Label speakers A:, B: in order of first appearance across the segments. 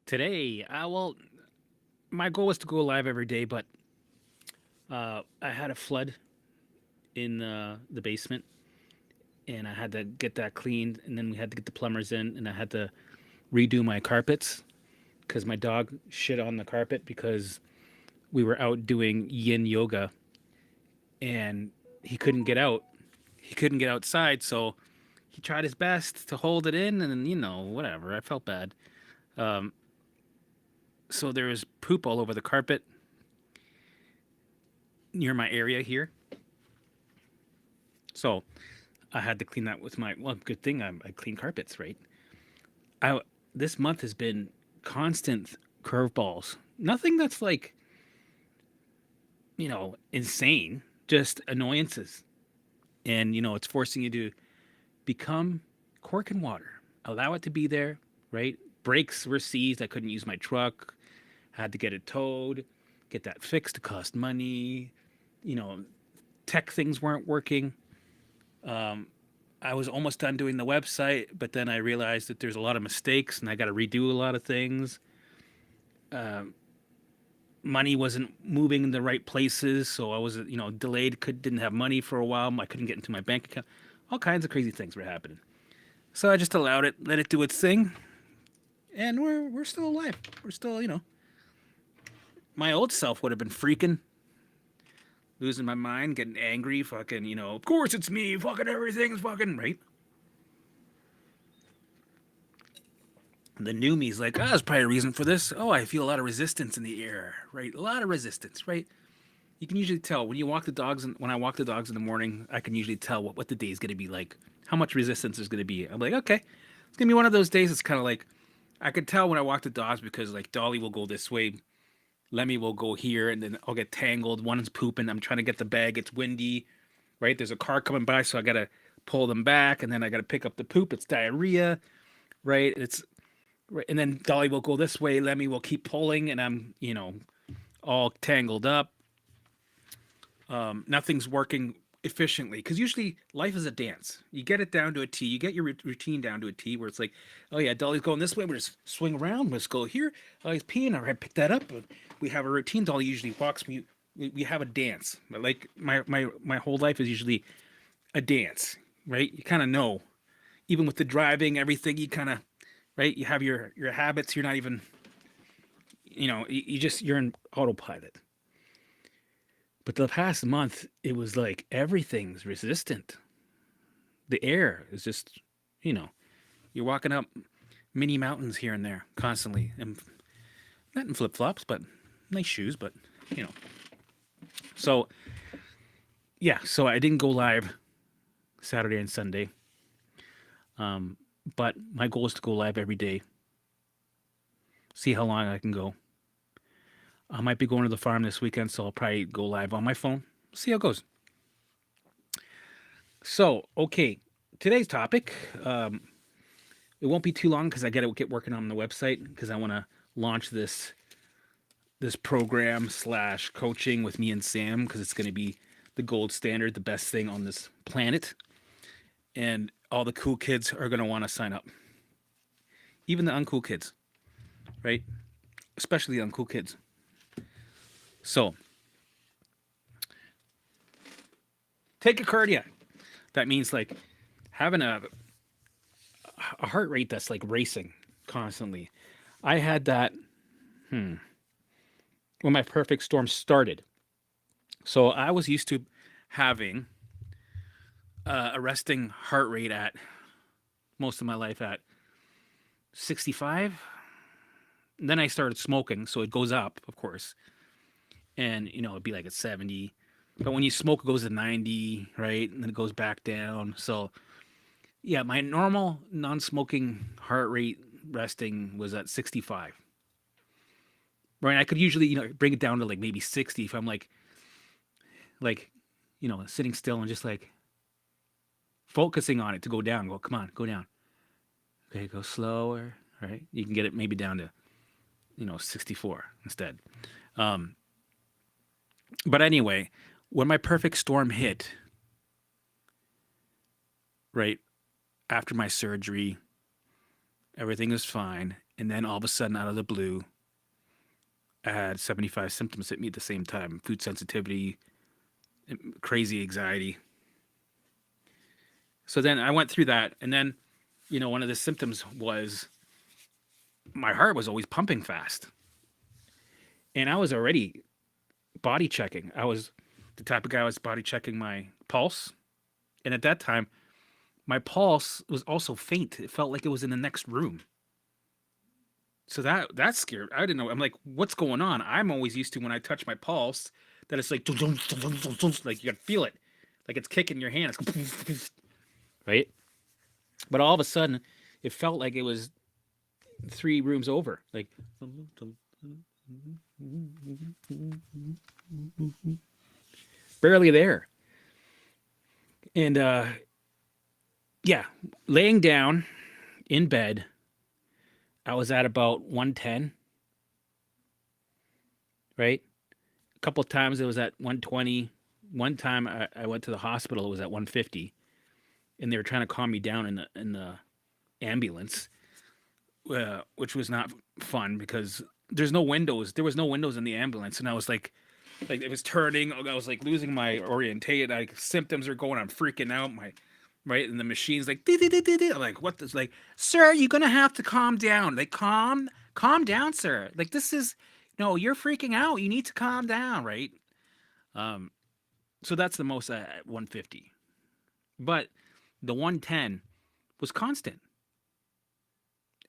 A: Today, my goal was to go live every day, but I had a flood in the basement, and I had to get that cleaned, and then we had to get the plumbers in, and I had to redo my carpets because my dog shit on the carpet because we were out doing yin yoga, and he couldn't get out. He couldn't get outside, so he tried his best to hold it in, and whatever. I felt bad. Um, so there was poop all over the carpet near my area here. So I had to clean that with my good thing I clean carpets, right? I This month has been constant curveballs. Nothing that's like insane, just annoyances, and it's forcing you to become cork and water. Allow it to be there, right? Brakes were seized. I couldn't use my truck. Had to get it towed, get that fixed. It cost money. You know, Tech things weren't working. I was almost done doing the website, but then I realized that there's a lot of mistakes and I got to redo a lot of things. Money wasn't moving in the right places, so I was, delayed. Didn't have money for a while. I couldn't get into my bank account. All kinds of crazy things were happening. So I just allowed it, let it do its thing, and we're still alive. We're still, my old self would have been freaking, losing my mind, getting angry, fucking, of course it's me, fucking everything's fucking right. The new me's like, there's probably a reason for this. Oh, I feel a lot of resistance in the air, right? A lot of resistance, right? You can usually tell when you walk the dogs. And when I walk the dogs in the morning, I can usually tell what the day is going to be like, how much resistance there's going to be. I'm like, okay, it's going to be one of those days. It's kind of like I could tell when I walk the dogs because like Dolly will go this way, Lemmy will go here, and then I'll get tangled. One's pooping. I'm trying to get the bag. It's windy, right? There's a car coming by, so I got to pull them back, and then I got to pick up the poop. It's diarrhea, right? It's right, and then Dolly will go this way. Lemmy will keep pulling, and I'm all tangled up. Nothing's working efficiently because usually life is a dance. You get it down to a T. You get your routine down to a T where it's like, oh yeah, Dolly's going this way. We'll just swing around. Let's go here. Oh, he's peeing. All right, pick that up. We have a routine. Dolly usually walks. We have a dance. But like my whole life is usually a dance, right? You kind of know, even with the driving, everything. You kind of right. You have your habits. You're not even, you're in autopilot. But the past month, it was like everything's resistant. The air is just, you know, you're walking up mini mountains here and there constantly, and not in flip flops, but nice shoes. But you know, so yeah, so I didn't go live Saturday and Sunday, but my goal is to go live every day. See how long I can go. I might be going to the farm this weekend, so I'll probably go live on my phone. See how it goes. So, okay, today's topic. It won't be too long because I got to get working on the website because I want to launch this program slash coaching with me and Sam because it's going to be the gold standard, the best thing on this planet, and all the cool kids are going to want to sign up, even the uncool kids, right? Especially the uncool kids. So, tachycardia. That means like having a heart rate that's like racing constantly. I had that when my perfect storm started. So I was used to having a resting heart rate at most of my life at 65. And then I started smoking, so it goes up, of course. And it'd be like at 70. But when you smoke, it goes to 90, right? And then it goes back down. So yeah, my normal non-smoking heart rate resting was at 65. Right? I could usually, bring it down to like maybe 60 if I'm like, sitting still and just like focusing on it to go down. Go, come on, go down. Okay, go slower. Right? You can get it maybe down to, 64 instead. But anyway, when my perfect storm hit, right after my surgery, Everything was fine. And then all of a sudden, out of the blue, I had 75 symptoms hit me at the same time: food sensitivity, crazy anxiety. So then I went through that. And then, one of the symptoms was my heart was always pumping fast. And I was already body checking. I was the type of guy I was body checking my pulse. And at that time, my pulse was also faint. It felt like it was in the next room. So that scared. I didn't know. I'm like, what's going on? I'm always used to when I touch my pulse that it's like like you gotta feel it, like it's kicking your hand. It's right. But all of a sudden, it felt like it was 3 rooms over, like barely there. And yeah, laying down in bed, I was at about 110, right? A couple of times it was at 120. One time I went to the hospital, it was at 150, and they were trying to calm me down in the ambulance, which was not fun because there's no windows. There was no windows in the ambulance, and I was like it was turning. I was like losing my orientation. Like symptoms are going. I'm freaking out. My right, and the machine's like, "Dee, dee, dee, dee, dee." I'm like, what this? Like, sir, you're gonna have to calm down. Like, calm down, sir. Like, this is no, you're freaking out. You need to calm down, right? Um, so that's the most at 150, but the 110 was constant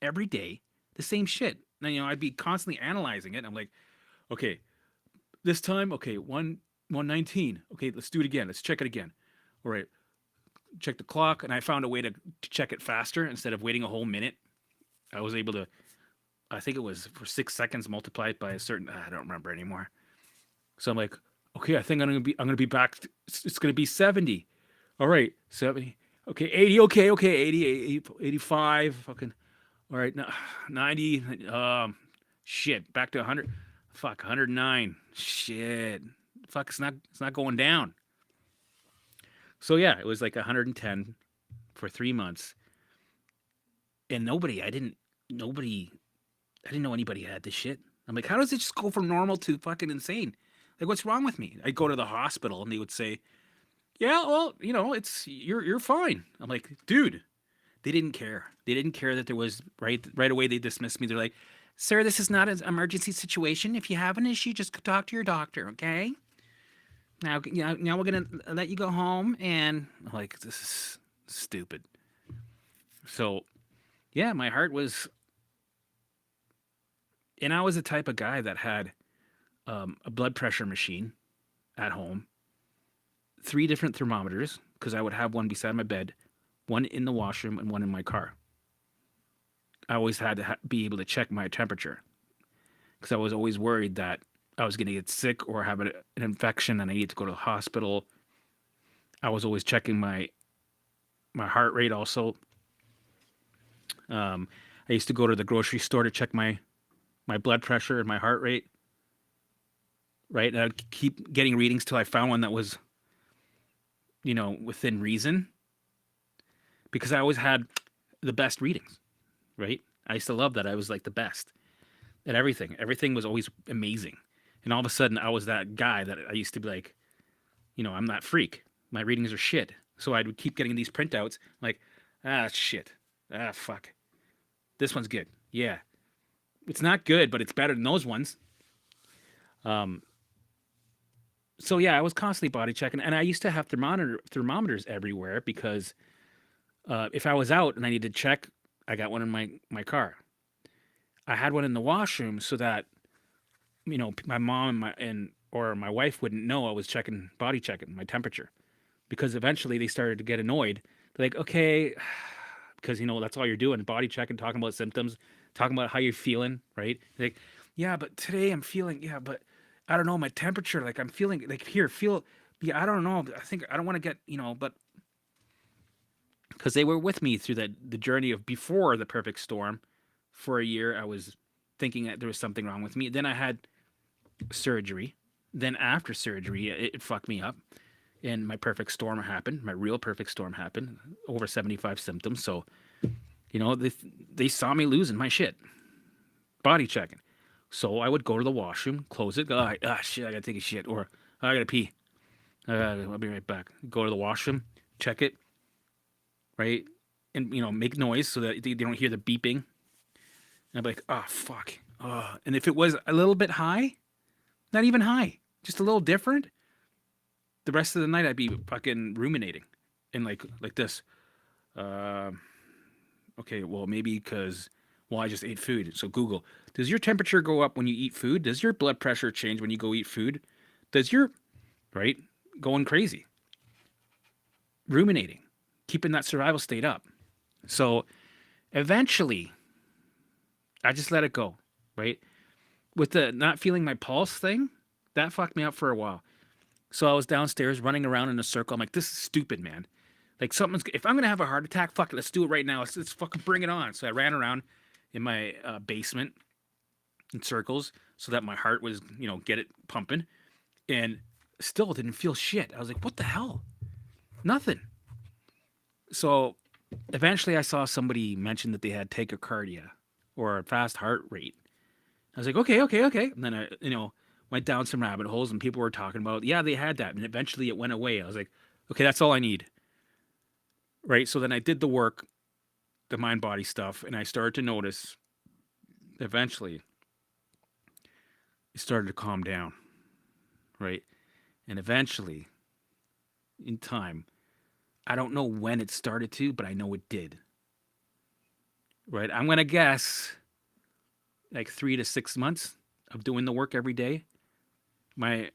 A: every day, the same shit. Now, I'd be constantly analyzing it. I'm like, okay, this time, okay, 119. Okay, let's do it again. Let's check it again. All right, check the clock, and I found a way to check it faster instead of waiting a whole minute. I was able to, I think it was for 6 seconds multiplied by a certain, I don't remember anymore. So I'm like, okay, I think I'm gonna be back. It's gonna be 70. All right, 70. Okay, 80. Okay, 80, 80, 85. Fucking. All right, 90. Shit, back to 100. Fuck, 109. Shit. Fuck, it's not going down. So yeah, it was like 110 for 3 months, and nobody, I didn't know anybody had this shit. I'm like, how does it just go from normal to fucking insane? Like, what's wrong with me? I'd go to the hospital and they would say, yeah, well, it's you're fine. I'm like, dude, they didn't care. They didn't care that there was right away. They dismissed me. They're like, sir, this is not an emergency situation. If you have an issue, just talk to your doctor, okay? Now we're gonna let you go home. And I'm like, this is stupid. So yeah, my heart was, and I was the type of guy that had a blood pressure machine at home, 3 different thermometers, because I would have one beside my bed, one in the washroom, and one in my car. I always had to be able to check my temperature because I was always worried that I was going to get sick or have an infection and I need to go to the hospital. I was always checking my heart rate also. I used to go to the grocery store to check my blood pressure and my heart rate. Right, and I'd keep getting readings till I found one that was, within reason, because I always had the best readings. Right, I used to love that I was like the best at everything. Everything was always amazing, and all of a sudden I was that guy that I used to be like, I'm that freak. My readings are shit, so I would keep getting these printouts. Like, shit, fuck, this one's good. Yeah, it's not good, but it's better than those ones. Um, so yeah, I was constantly body checking, and I used to have thermometers everywhere because if I was out and I needed to check, I got one in my car. I had one in the washroom so that my mom or my wife wouldn't know I was body checking my temperature, because eventually they started to get annoyed. They're like, okay, because that's all you're doing, body checking, talking about symptoms, talking about how you're feeling, right? Like, yeah, but today I'm feeling, yeah, but I don't know, my temperature, like I'm feeling like here, feel, yeah, I don't know. I think I don't want to get, but because they were with me through the journey of before the perfect storm. For a year, I was thinking that there was something wrong with me. Then I had surgery. Then after surgery, it fucked me up. And my perfect storm happened. My real perfect storm happened. Over 75 symptoms. So You know, they saw me losing my shit, body checking. So I would go to the washroom, close it, go, shit, I gotta take a shit, or I gotta pee. I'll be right back. Go to the washroom, check it, right, and make noise so that they don't hear the beeping. And I'd be like, oh fuck. And if it was a little bit high, not even high, just a little different, the rest of the night I'd be fucking ruminating, and like this. Uh, okay, well maybe because I just ate food. So Google, does your temperature go up when you eat food? Does your blood pressure change when you go eat food? Does your right going crazy, ruminating, keeping that survival state up? So eventually, I just let it go, right? With the not feeling my pulse thing, that fucked me up for a while. So I was downstairs running around in a circle. I'm like, this is stupid, man. Like something's. If I'm gonna have a heart attack, fuck it, let's do it right now. Let's fucking bring it on. So I ran around in my basement in circles so that my heart was, get it pumping, and still didn't feel shit. I was like, what the hell? Nothing. So eventually, I saw somebody mention that they had tachycardia or a fast heart rate. I was like, okay, okay, okay. And then I, went down some rabbit holes and people were talking about, yeah, they had that. And eventually it went away. I was like, okay, that's all I need. Right. So then I did the work, the mind body stuff, and I started to notice eventually it started to calm down. Right. And eventually, in time, I don't know when it started to, but I know it did. Right. I'm going to guess like 3 to 6 months of doing the work every day. My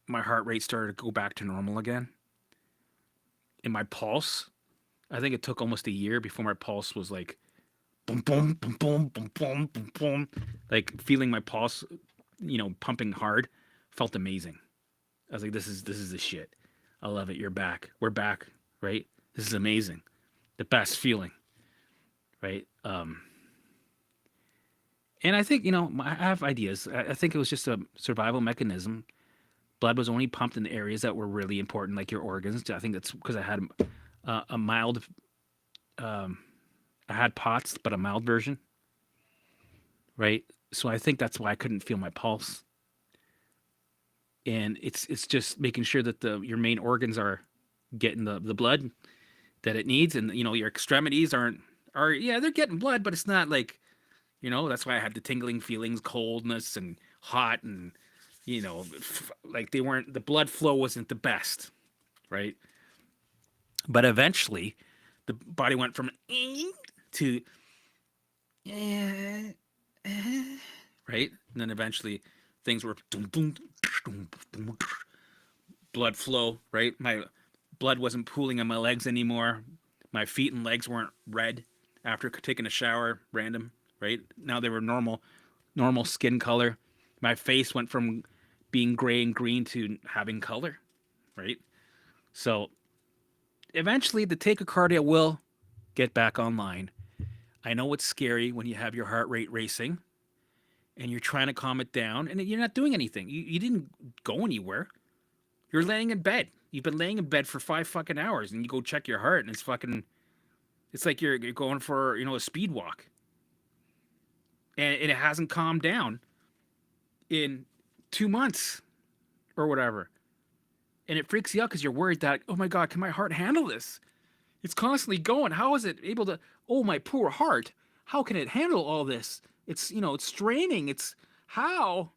A: my heart rate started to go back to normal again. And my pulse, I think it took almost a year before my pulse was like boom, boom, boom, boom, boom, boom, boom, boom. Like feeling my pulse, pumping hard, felt amazing. I was like, this is the shit. I love it. You're back. We're back, right? This is amazing. The best feeling, right? And I think, I have ideas. I think it was just a survival mechanism. Blood was only pumped in the areas that were really important, like your organs. I think that's because I had a mild, um, I had POTS, but a mild version, right? So I think that's why I couldn't feel my pulse. And it's just making sure that your main organs are getting the blood that it needs, and your extremities are yeah, they're getting blood, but it's not like, that's why I had the tingling feelings, coldness and hot, and like they weren't, the blood flow wasn't the best, right? But eventually, the body went from to right, and then eventually things were blood flow, right? My blood wasn't pooling on my legs anymore. My feet and legs weren't red after taking a shower, random, right? Now they were normal skin color. My face went from being gray and green to having color, right? So eventually the tachycardia will get back online. I know it's scary when you have your heart rate racing and you're trying to calm it down and you're not doing anything. You didn't go anywhere. You're laying in bed. You've been laying in bed for 5 fucking hours and you go check your heart and it's like you're going for, a speed walk. And it hasn't calmed down in 2 months or whatever. And it freaks you out because you're worried that, oh my God, can my heart handle this? It's constantly going. How is it able to, oh, my poor heart, how can it handle all this? It's straining. How?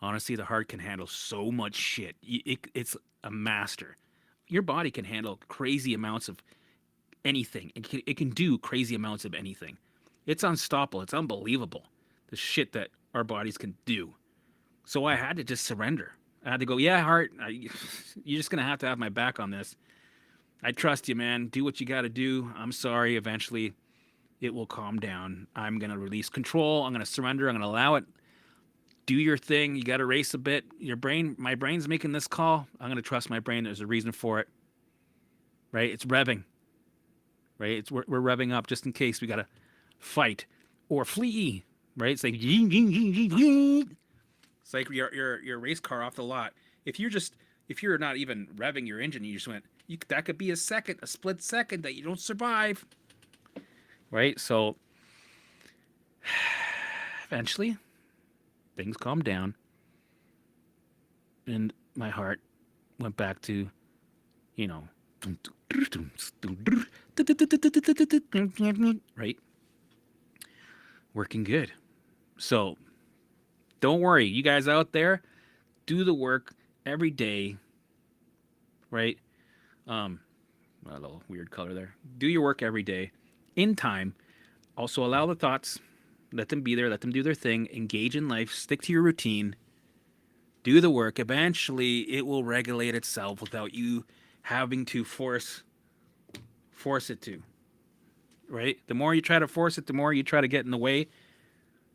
A: Honestly, the heart can handle so much shit. It's a master. Your body can handle crazy amounts of anything. It can do crazy amounts of anything. It's unstoppable. It's unbelievable. The shit that our bodies can do. So I had to just surrender. I had to go, yeah, heart, you're just going to have my back on this. I trust you, man. Do what you got to do. I'm sorry. Eventually, it will calm down. I'm going to release control. I'm going to surrender. I'm going to allow it. Do your thing. You got to race a bit. My brain's making this call. I'm going to trust my brain. There's a reason for it. Right? It's revving. Right? We're revving up just in case we got to fight or flee. Right? It's like, it's like your race car off the lot. If you're not even revving your engine, you just went, that could be a split second that you don't survive. right? So eventually things calmed down and my heart went back to, you know, right? Working good. So don't worry, you guys out there, do the work every day, right? Um, a little weird color there. Do your work every day in time. Also, allow the thoughts, let them be there, let them do their thing, engage in life, stick to your routine, do the work. Eventually, it will regulate itself without you having to force it to, right? The more you try to force it, the more you try to get in the way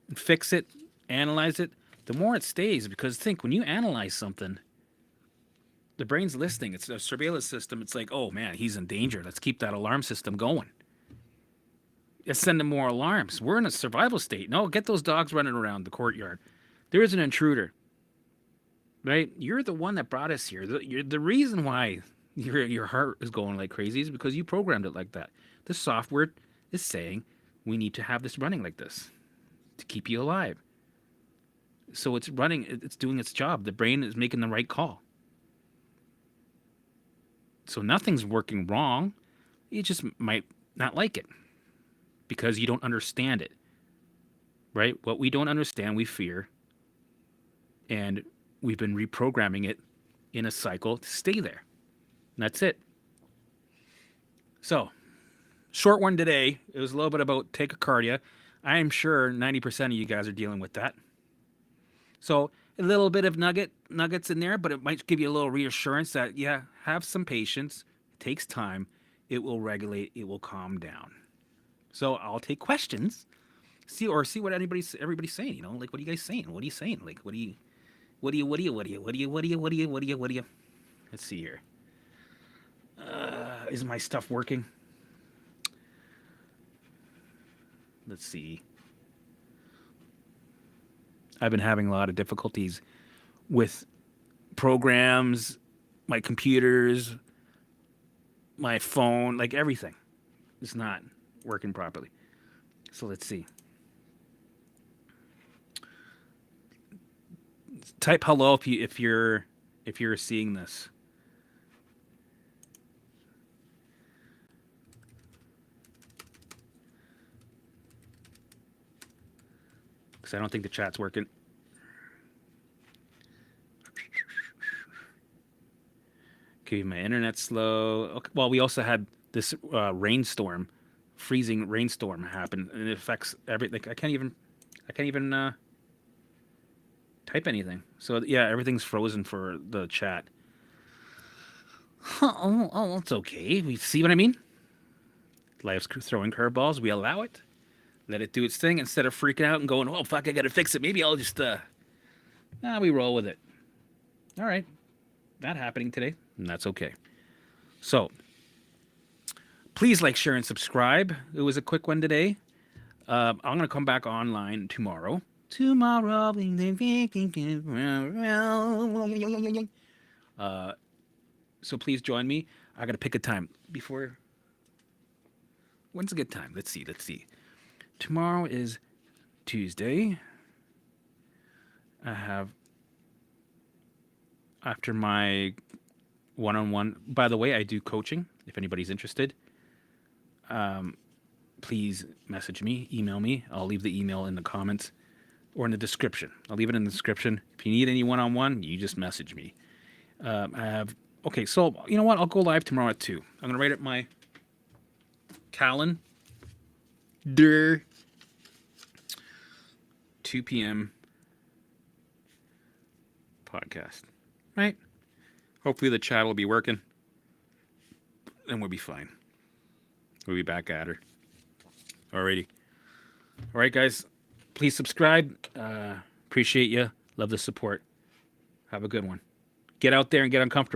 A: and fix it, analyze it, the more it stays. Because think, when you analyze something, the brain's listening. It's a surveillance system. It's like, oh man, he's in danger. Let's keep that alarm system going. Let's send him more alarms. We're in a survival state. No, get those dogs running around the courtyard. There is an intruder, right? You're the one that brought us here. The reason why your heart is going like crazy is because you programmed it like that. The software is saying we need to have this running like this to keep you alive. So it's running. It's doing its job. The brain is making the right call. So nothing's working wrong. You just might not like it because you don't understand it, right? What we don't understand, we fear. And we've been reprogramming it in a cycle to stay there. And that's it. So, short one today. It was a little bit about tachycardia. I am sure 90% of you guys are dealing with that. So, a little bit of nuggets in there, but it might give you a little reassurance that, yeah, have some patience. It takes time. It will regulate. It will calm down. So, I'll take questions. See what everybody's saying. You know, like, what are you guys saying? What are you saying? Like, what do you? Let's see here. Is my stuff working? Let's see. I've been having a lot of difficulties with programs, my computers, my phone, like everything. It's not working properly. So let's see. Type hello if you're seeing this. Because I don't think the chat's working. Okay, my internet's slow. Okay, well, we also had this rainstorm, freezing rainstorm happen, and it affects everything. I can't even type anything. So yeah, everything's frozen for the chat. Oh, it's okay. We see what I mean. Life's throwing curveballs. We allow it. Let it do its thing instead of freaking out and going, "Oh fuck, I gotta fix it." Maybe I'll just we roll with it. All right, that happening today, and that's okay. So please like, share, and subscribe. It was a quick one today. I'm gonna come back online tomorrow. So please join me. I gotta pick a time before. When's a good time? Let's see. Tomorrow is Tuesday. I have after my one-on-one. By the way, I do coaching. If anybody's interested, please message me, email me. I'll leave the email in the comments or in the description. I'll leave it in the description. If you need any one-on-one, you just message me. I have. Okay, so you know what? I'll go live tomorrow at 2. I'm gonna write up my calendar. 2 p.m. podcast. Right? Hopefully the chat will be working. And we'll be fine. We'll be back at her. Alrighty. Alright, guys. Please subscribe. Appreciate you. Love the support. Have a good one. Get out there and get uncomfortable.